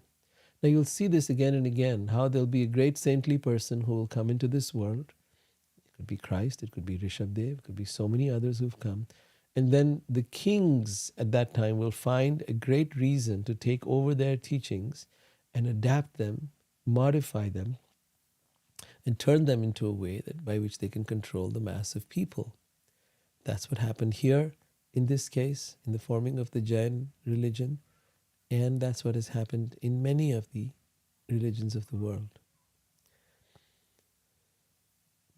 Now you'll see this again and again, how there'll be a great saintly person who will come into this world. It could be Christ, it could be Rishabdev, it could be so many others who've come. And then the kings at that time will find a great reason to take over their teachings and adapt them, modify them, and turn them into a way that by which they can control the mass of people. That's what happened here in this case, in the forming of the Jain religion, and that's what has happened in many of the religions of the world.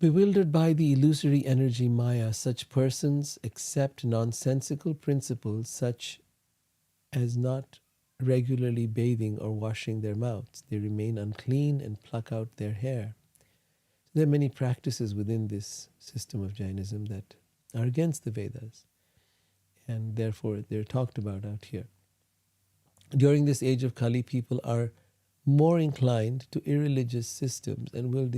Bewildered by the illusory energy Maya, such persons accept nonsensical principles such as not regularly bathing or washing their mouths. They remain unclean and pluck out their hair. There are many practices within this system of Jainism that are against the Vedas, and therefore they're talked about out here. During this age of Kali, people are more inclined to irreligious systems and will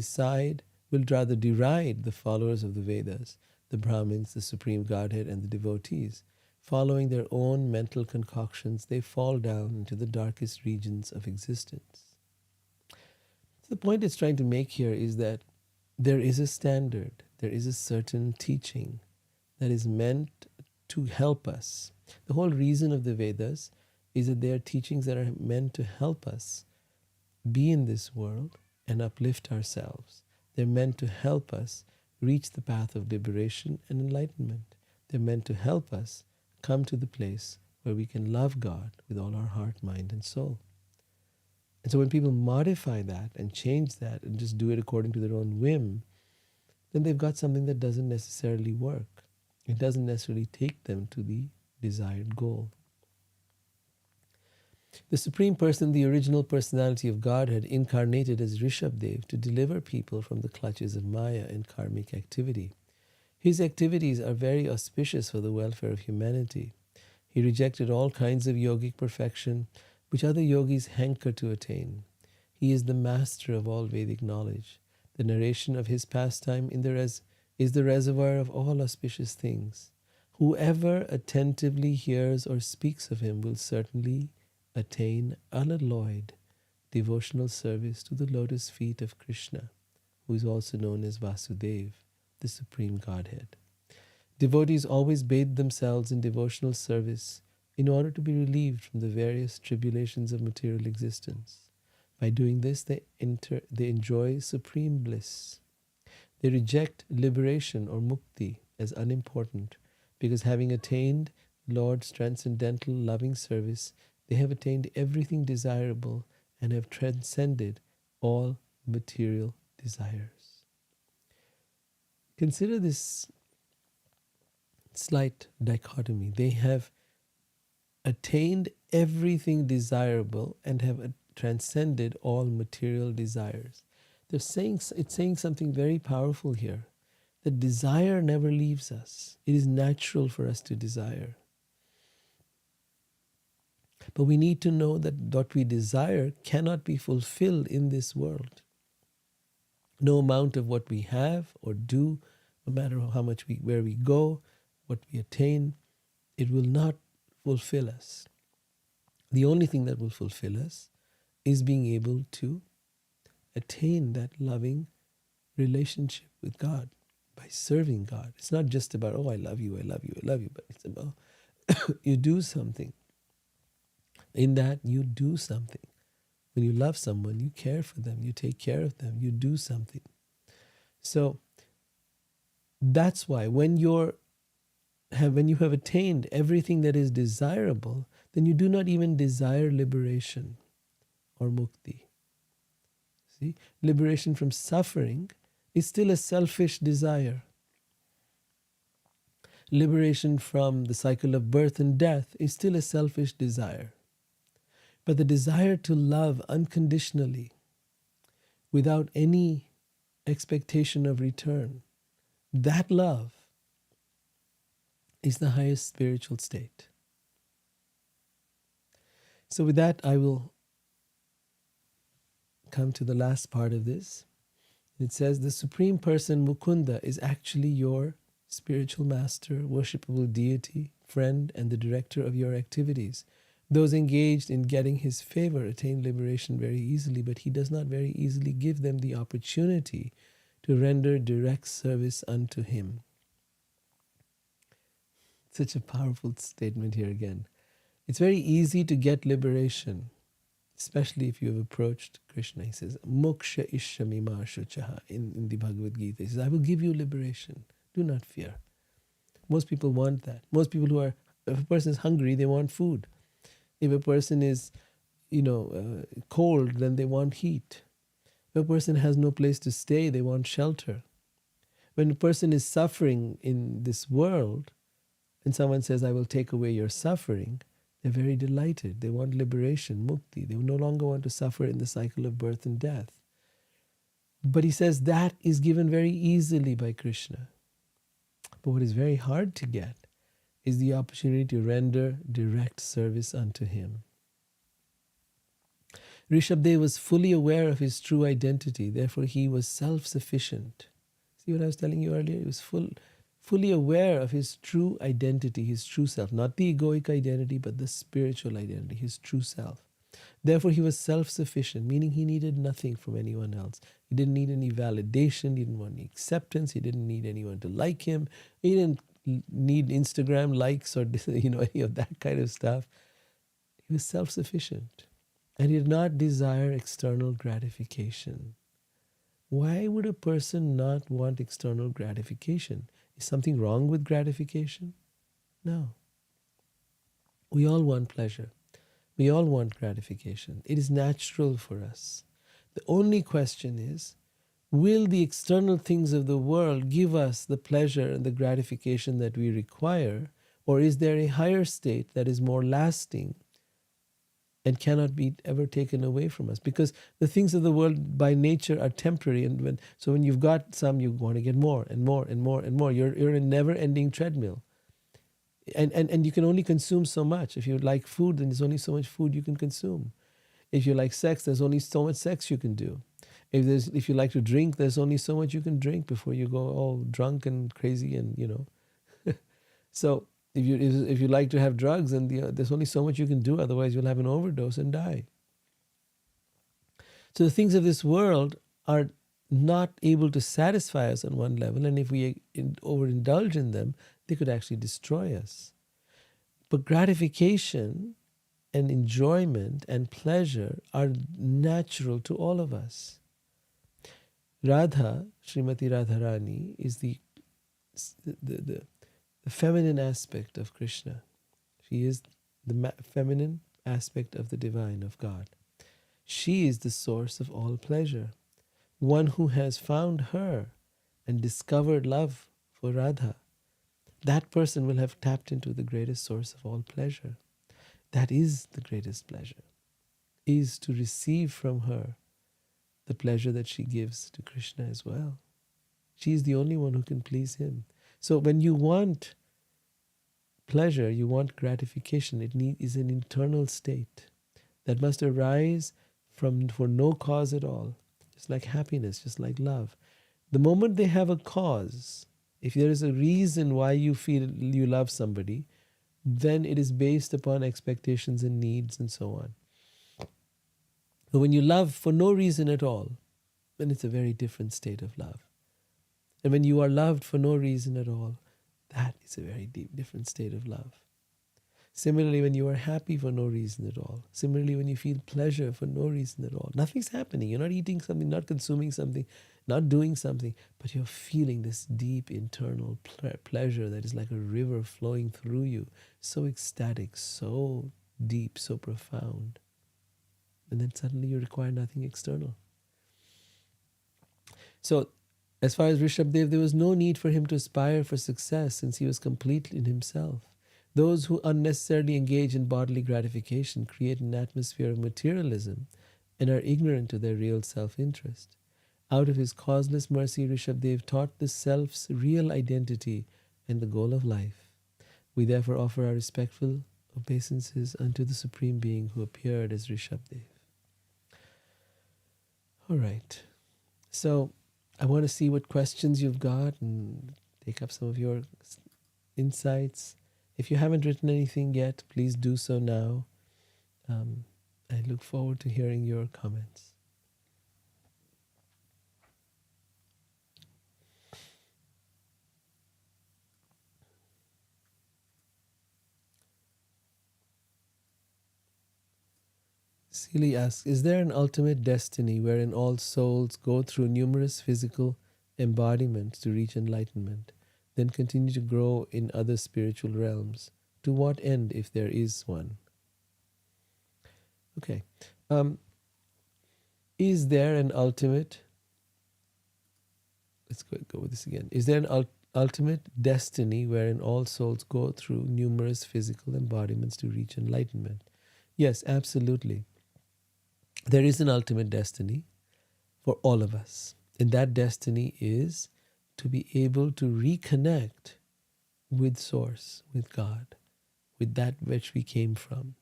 rather deride the followers of the Vedas, the Brahmins, the Supreme Godhead, and the devotees. Following their own mental concoctions, they fall down into the darkest regions of existence. So the point it's trying to make here is that there is a standard, there is a certain teaching that is meant to help us. The whole reason of the Vedas is that they are teachings that are meant to help us be in this world and uplift ourselves. They're meant to help us reach the path of liberation and enlightenment. They're meant to help us come to the place where we can love God with all our heart, mind, and soul. And so when people modify that and change that and just do it according to their own whim, then they've got something that doesn't necessarily work. It doesn't necessarily take them to the desired goal. The Supreme Person, the original personality of Godhead, incarnated as Rishabdev to deliver people from the clutches of Maya and karmic activity. His activities are very auspicious for the welfare of humanity. He rejected all kinds of yogic perfection which other yogis hanker to attain. He is the master of all Vedic knowledge. The narration of his pastime is the reservoir of all auspicious things. Whoever attentively hears or speaks of him will certainly attain unalloyed devotional service to the lotus feet of Krishna, who is also known as Vasudeva, the Supreme Godhead. Devotees always bathe themselves in devotional service in order to be relieved from the various tribulations of material existence. By doing this, they enjoy supreme bliss. They reject liberation or mukti as unimportant because having attained Lord's transcendental loving service, They have attained everything desirable and have transcended all material desires. Consider this slight dichotomy. They have attained everything desirable and have transcended all material desires. It's saying something very powerful here. That desire never leaves us. It is natural for us to desire. But we need to know that what we desire cannot be fulfilled in this world. No amount of what we have or do, no matter how much where we go, what we attain, it will not fulfill us. The only thing that will fulfill us is being able to attain that loving relationship with God by serving God. It's not just about, oh, I love you, I love you, I love you, but it's about you do something. In that, you do something. When you love someone, you care for them, you take care of them, you do something. So that's why when you have attained everything that is desirable, then you do not even desire liberation or mukti. See, liberation from suffering is still a selfish desire. Liberation from the cycle of birth and death is still a selfish desire. But the desire to love unconditionally, without any expectation of return, that love is the highest spiritual state. So with that, I will come to the last part of this. It says, the Supreme Person, Mukunda, is actually your spiritual master, worshipable deity, friend, and the director of your activities. Those engaged in getting his favor attain liberation very easily, but he does not very easily give them the opportunity to render direct service unto him. Such a powerful statement here again. It's very easy to get liberation, especially if you have approached Krishna. He says, Moksha Ishamima Shuchaha in the Bhagavad Gita. He says, I will give you liberation. Do not fear. Most people want that. Most people if a person is hungry, they want food. If a person is, cold, then they want heat. If a person has no place to stay, they want shelter. When a person is suffering in this world, and someone says, I will take away your suffering, they're very delighted. They want liberation, mukti. They no longer want to suffer in the cycle of birth and death. But he says that is given very easily by Krishna. But what is very hard to get is the opportunity to render direct service unto him. Rishabdev was fully aware of his true identity, therefore he was self-sufficient. See what I was telling you earlier? He was fully aware of his true identity, his true self, not the egoic identity, but the spiritual identity, his true self. Therefore he was self-sufficient, meaning he needed nothing from anyone else. He didn't need any validation, he didn't want any acceptance, he didn't need anyone to like him, he didn't need Instagram likes or any of that kind of stuff. He was self-sufficient and he did not desire external gratification. Why would a person not want external gratification? Is something wrong with gratification? No. We all want pleasure. We all want gratification. It is natural for us. The only question is, will the external things of the world give us the pleasure and the gratification that we require, or is there a higher state that is more lasting and cannot be ever taken away from us? Because the things of the world by nature are temporary, and when you've got some, you want to get more and more and more and more. You're in a never-ending treadmill. And you can only consume so much. If you like food, then there's only so much food you can consume. If you like sex, there's only so much sex you can do. If you like to drink, there's only so much you can drink before you go all drunk and crazy and. So if you like to have drugs, then there's only so much you can do. Otherwise, you'll have an overdose and die. So the things of this world are not able to satisfy us on one level, and if we overindulge in them, they could actually destroy us. But gratification and enjoyment and pleasure are natural to all of us. Radha, Srimati Radharani, is the feminine aspect of Krishna. She is the feminine aspect of the divine, of God. She is the source of all pleasure. One who has found her and discovered love for Radha, that person will have tapped into the greatest source of all pleasure. That is the greatest pleasure, is to receive from her the pleasure that she gives to Krishna as well. She is the only one who can please him. So when you want pleasure, you want gratification, is an internal state that must arise for no cause at all, just like happiness, just like love. The moment they have a cause, if there is a reason why you feel you love somebody, then it is based upon expectations and needs and so on. But when you love for no reason at all, then it's a very different state of love. And when you are loved for no reason at all, that is a very different state of love. Similarly, when you are happy for no reason at all. Similarly, when you feel pleasure for no reason at all. Nothing's happening. You're not eating something, not consuming something, not doing something, but you're feeling this deep internal pleasure that is like a river flowing through you. So ecstatic, so deep, so profound. And then suddenly you require nothing external. So, as far as Rishabdev, there was no need for him to aspire for success since he was complete in himself. Those who unnecessarily engage in bodily gratification create an atmosphere of materialism and are ignorant to their real self-interest. Out of his causeless mercy, Rishabdev taught the self's real identity and the goal of life. We therefore offer our respectful obeisances unto the Supreme Being who appeared as Rishabdev. All right. So I want to see what questions you've got and take up some of your insights. If you haven't written anything yet, please do so now. I look forward to hearing your comments. Seely asks, is there an ultimate destiny wherein all souls go through numerous physical embodiments to reach enlightenment, then continue to grow in other spiritual realms? To what end, if there is one? Okay. Is there an ultimate... Let's go with this again. Is there an ultimate destiny wherein all souls go through numerous physical embodiments to reach enlightenment? Yes, absolutely. There is an ultimate destiny for all of us. And that destiny is to be able to reconnect with Source, with God, with that which we came from.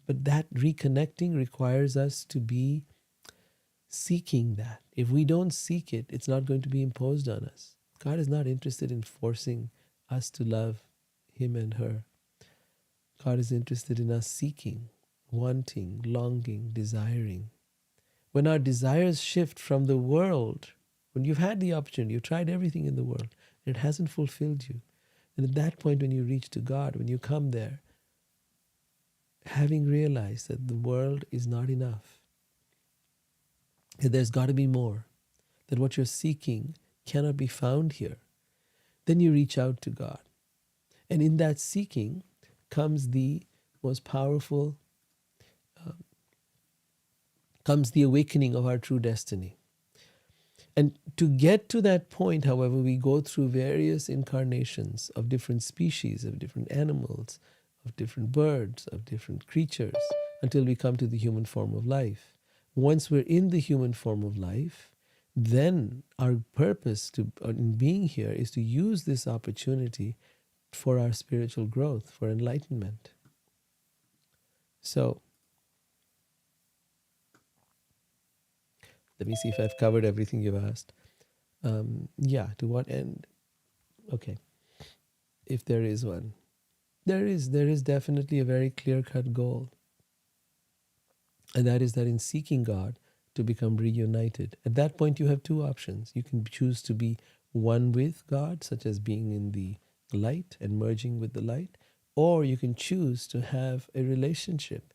But that reconnecting requires us to be seeking that. If we don't seek it, it's not going to be imposed on us. God is not interested in forcing us to love Him and her. God is interested in us seeking, wanting, longing, desiring. When our desires shift from the world, when you've had the opportunity, you've tried everything in the world, and it hasn't fulfilled you, and at that point when you reach to God, when you come there, having realized that the world is not enough, that there's got to be more, that what you're seeking cannot be found here, then you reach out to God. And in that seeking comes the most powerful, comes the awakening of our true destiny. And to get to that point, however, we go through various incarnations of different species, of different animals, of different birds, of different creatures, until we come to the human form of life. Once we're in the human form of life, then our purpose in being here is to use this opportunity for our spiritual growth, for enlightenment. So, let me see if I've covered everything you've asked. To what end? Okay, if there is one. There is definitely a very clear-cut goal. And that is that in seeking God, to become reunited. At that point, you have two options. You can choose to be one with God, such as being in the light and merging with the light, or you can choose to have a relationship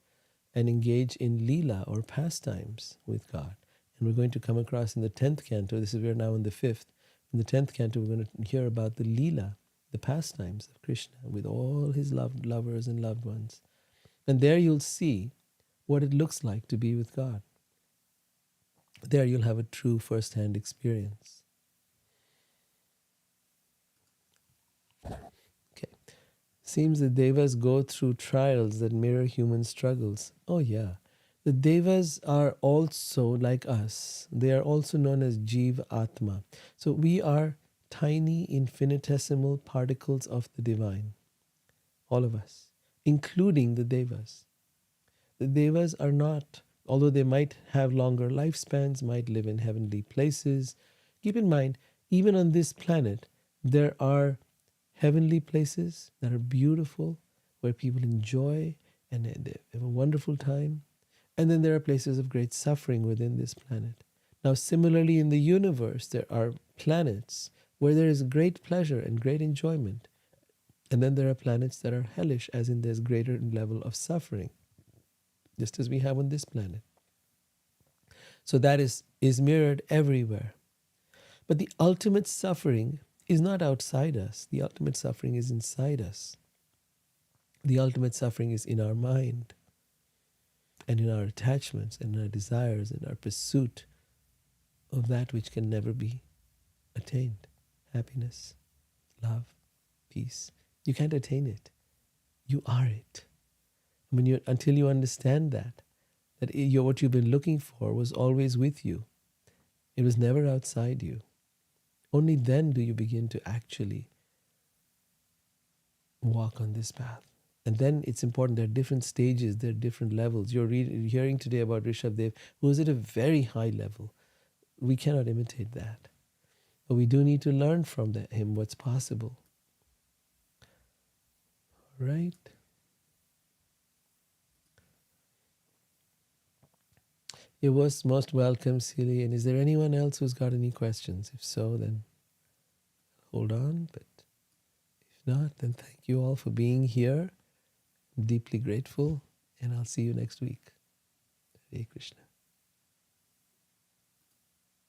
and engage in Leela or pastimes with God. And we're going to come across in the 10th canto, we're now in the 5th, in the 10th canto we're going to hear about the Leela, the pastimes of Krishna with all his lovers and loved ones. And there you'll see what it looks like to be with God. There you'll have a true first-hand experience. Okay. Seems the devas go through trials that mirror human struggles. Oh yeah. The devas are also like us. They are also known as Jiva Atma. So we are tiny infinitesimal particles of the divine. All of us, including the devas. The devas are not, although they might have longer lifespans, might live in heavenly places. Keep in mind, even on this planet, there are heavenly places that are beautiful, where people enjoy and they have a wonderful time. And then there are places of great suffering within this planet. Now, similarly, in the universe, there are planets where there is great pleasure and great enjoyment. And then there are planets that are hellish, as in there's greater level of suffering, just as we have on this planet. So that is mirrored everywhere. But the ultimate suffering is not outside us. The ultimate suffering is inside us. The ultimate suffering is in our mind and in our attachments and our desires and our pursuit of that which can never be attained. Happiness, love, peace. You can't attain it. You are it. Until you understand that what you've been looking for was always with you. It was never outside you. Only then do you begin to actually walk on this path. And then it's important, there are different stages, there are different levels. You're hearing today about Rishabdev, who is at a very high level. We cannot imitate that. But we do need to learn from him what's possible. All right? You're most welcome, Celia. And is there anyone else who's got any questions? If so, then hold on. But if not, then thank you all for being here. I'm deeply grateful. And I'll see you next week. Hare Krishna.